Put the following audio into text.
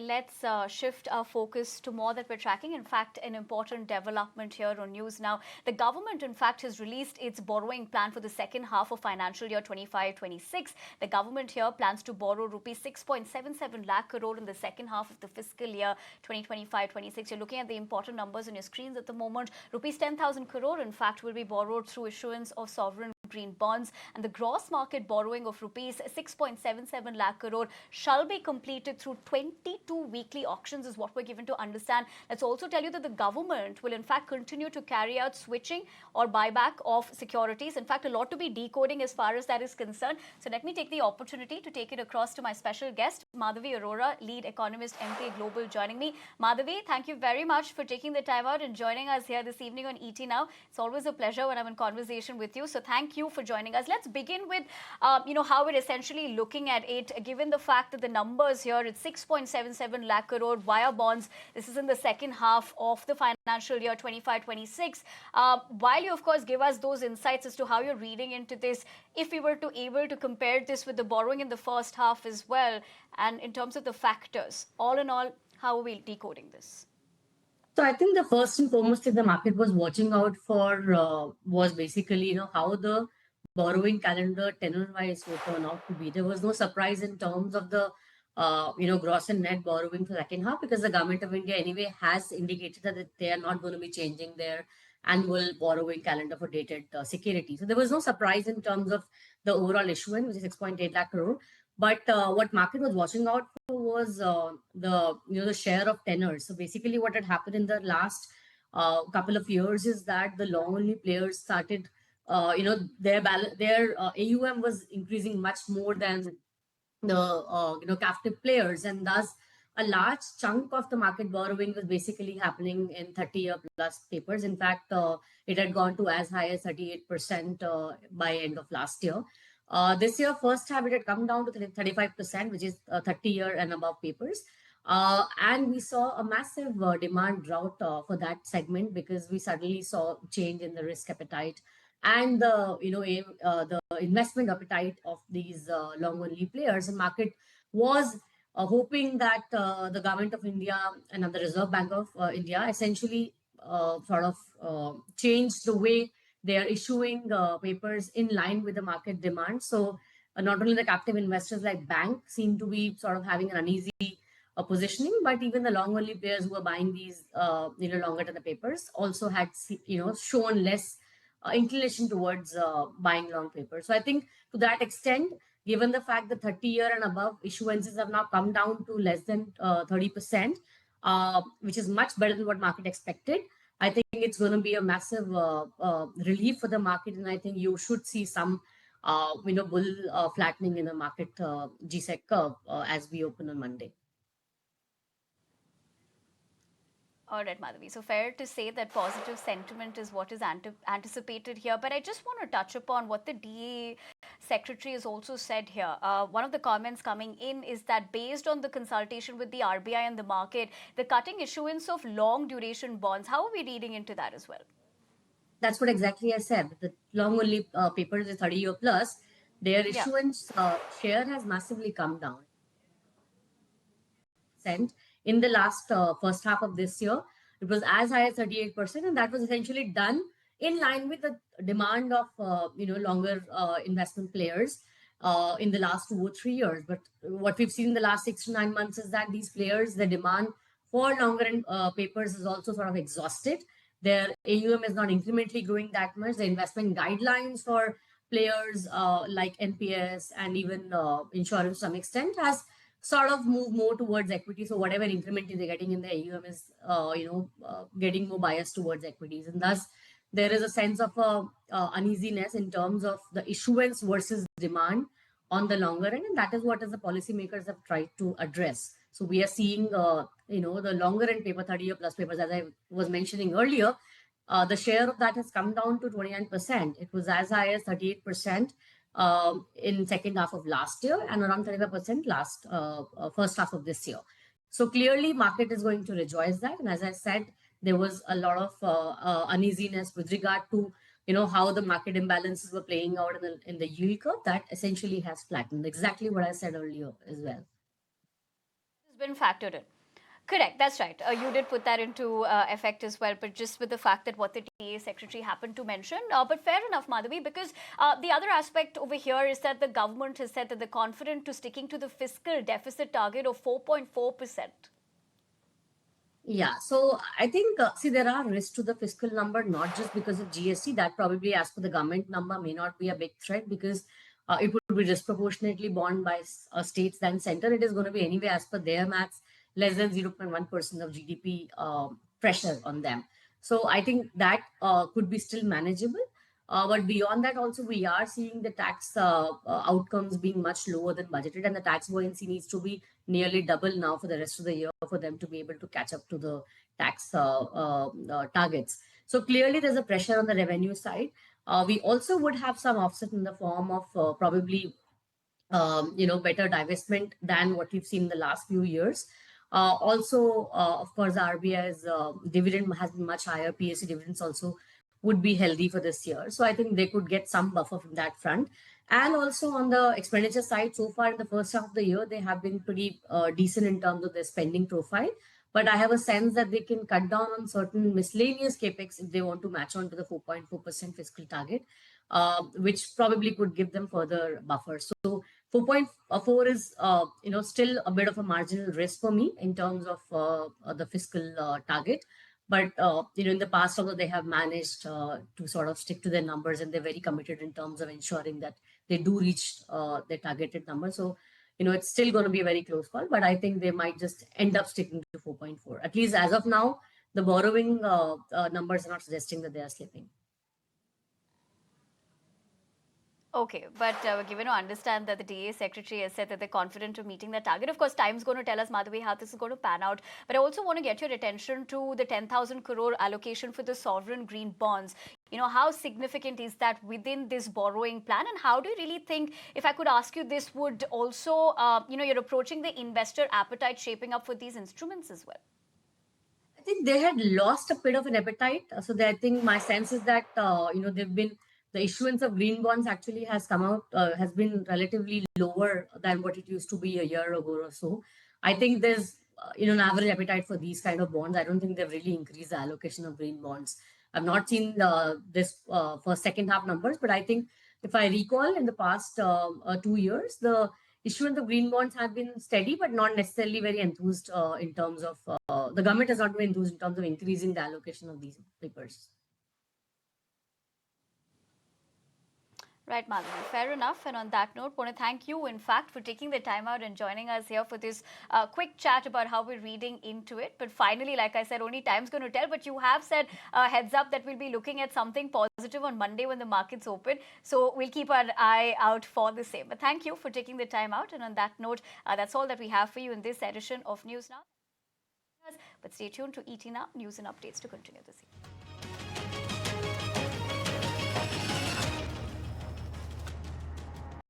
let's shift our focus to more that we're tracking. In fact, an important development here on news now. The government, in fact, has released its borrowing plan for the second half of financial year 25-26. The government here plans to borrow rupees 6.77 lakh crore in the second half of the fiscal year 2025-26. You're looking at the important numbers on your screens at the moment. Rupees 10,000 crore, in fact, will be borrowed through issuance of sovereign green bonds, and the gross market borrowing of rupees 6.77 lakh crore shall be completed through 22 weekly auctions, is what we're given to understand. Let's also tell you that the government will in fact continue to carry out switching or buyback of securities. In fact, a lot to be decoding as far as that is concerned. So let me take the opportunity to take it across to my special guest, Madhavi Arora, lead economist, Emkay Global, joining me. Madhavi, thank you very much for taking the time out and joining us here this evening on ET Now. It's always a pleasure when I'm in conversation with you. So thank you for joining us. Let's begin with, how we're essentially looking at it, given the fact that the numbers here, it's 6.77 lakh crore via bonds. This is in the second half of the financial year 25-26. While you, of course, give us those insights as to how you're reading into this, if we were to able to compare this with the borrowing in the first half as well, and in terms of the factors, all in all, how are we decoding this? So I think the first and foremost thing the market was watching out for was basically, how the borrowing calendar tenor-wise would turn out to be. There was no surprise in terms of the, gross and net borrowing for the second half, because the government of India anyway has indicated that they are not going to be changing their annual borrowing calendar for dated security. So there was no surprise in terms of the overall issuance, which is 6.8 lakh crore. But what market was watching out for was the share of tenors. So basically, what had happened in the last couple of years is that the long only players started, their AUM was increasing much more than the captive players, and thus a large chunk of the market borrowing was basically happening in 30-year plus papers. In fact, it had gone to as high as 38% by end of last year. This year, first half, it had come down to 35%, which is 30-year and above papers. And we saw a massive demand drought for that segment, because we suddenly saw change in the risk appetite and the investment appetite of these long only players. And market was hoping that the government of India and the Reserve Bank of India essentially changed the way they are issuing papers in line with the market demand. So not only the captive investors like bank seem to be sort of having an uneasy positioning, but even the long only players who are buying these longer term papers also had shown less inclination towards buying long papers. So I think to that extent, given the fact that 30-year and above issuances have now come down to less than 30%, which is much better than what market expected, I think it's going to be a massive relief for the market, and I think you should see some, bull flattening in the market GSEC curve as we open on Monday. All right, Madhavi. So fair to say that positive sentiment is what is anticipated here. But I just want to touch upon what the DA secretary has also said here. One of the comments coming in is that based on the consultation with the RBI and the market, the cutting issuance of long duration bonds, how are we reading into that as well? That's what exactly I said. The long only papers, the 30-year plus, their issuance share has massively come down. In the last first half of this year, it was as high as 38%, and that was essentially done in line with the demand of longer investment players in the last 2 or 3 years. But what we've seen in the last 6 to 9 months is that these players, the demand for longer papers is also sort of exhausted. Their AUM is not incrementally growing that much. The investment guidelines for players like NPS and even insurance to some extent has sort of move more towards equity. So whatever increment they're getting in the AUM is, getting more biased towards equities. And thus, there is a sense of uneasiness in terms of the issuance versus demand on the longer end. And that is what as the policymakers have tried to address. So we are seeing, the longer end paper, 30-year plus papers, as I was mentioning earlier, the share of that has come down to 29%. It was as high as 38% in second half of last year and around 35% first half of this year. So clearly market is going to rejoice that. And as I said, there was a lot of uneasiness with regard to, how the market imbalances were playing out in the yield curve. That essentially has flattened. Exactly what I said earlier as well. been factored in. Correct, that's right. You did put that into effect as well, but just with the fact that what the TA secretary happened to mention. But fair enough, Madhavi, because the other aspect over here is that the government has said that they're confident to sticking to the fiscal deficit target of 4.4%. Yeah, so I think, see, there are risks to the fiscal number, not just because of GST. That probably, as per the government number, may not be a big threat because it would be disproportionately borne by states than center. It is going to be anyway, as per their maths, less than 0.1% of GDP pressure on them. So I think that could be still manageable. But beyond that, also, we are seeing the tax outcomes being much lower than budgeted, and the tax buoyancy needs to be nearly double now for the rest of the year for them to be able to catch up to the tax targets. So clearly, there's a pressure on the revenue side. We also would have some offset in the form of probably better divestment than what we've seen in the last few years. Also, of course, RBI's dividend has been much higher. PSC dividends also would be healthy for this year. So I think they could get some buffer from that front. And also on the expenditure side, so far in the first half of the year, they have been pretty decent in terms of their spending profile. But I have a sense that they can cut down on certain miscellaneous capex if they want to match on to the 4.4% fiscal target, which probably could give them further buffer. So 4.4 is, still a bit of a marginal risk for me in terms of the fiscal target. But in the past, although they have managed to sort of stick to their numbers, and they're very committed in terms of ensuring that they do reach their targeted number. So it's still going to be a very close call, but I think they might just end up sticking to 4.4. At least as of now, the borrowing numbers are not suggesting that they are slipping. Okay, but we're given to understand that the DA secretary has said that they're confident of meeting that target. Of course, time's going to tell us, Madhavi, how this is going to pan out. But I also want to get your attention to the 10,000 crore allocation for the sovereign green bonds. How significant is that within this borrowing plan? And how do you really think, if I could ask you, this would also, you're approaching the investor appetite shaping up for these instruments as well? I think they had lost a bit of an appetite. So I think my sense is that, the issuance of green bonds actually has has been relatively lower than what it used to be a year ago or so. I think there's, an average appetite for these kind of bonds. I don't think they've really increased the allocation of green bonds. I've not seen this for second half numbers, but I think if I recall in the past 2 years, the issuance of green bonds have been steady, but not necessarily very enthused in terms of the government has not been enthused in terms of increasing the allocation of these papers. Right, Madhavi. Fair enough. And on that note, want to thank you, in fact, for taking the time out and joining us here for this quick chat about how we're reading into it. But finally, like I said, only time's going to tell. But you have said heads up that we'll be looking at something positive on Monday when the markets open. So we'll keep our eye out for the same. But thank you for taking the time out. And on that note, that's all that we have for you in this edition of News Now. But stay tuned to ET Now, news and updates to continue this evening.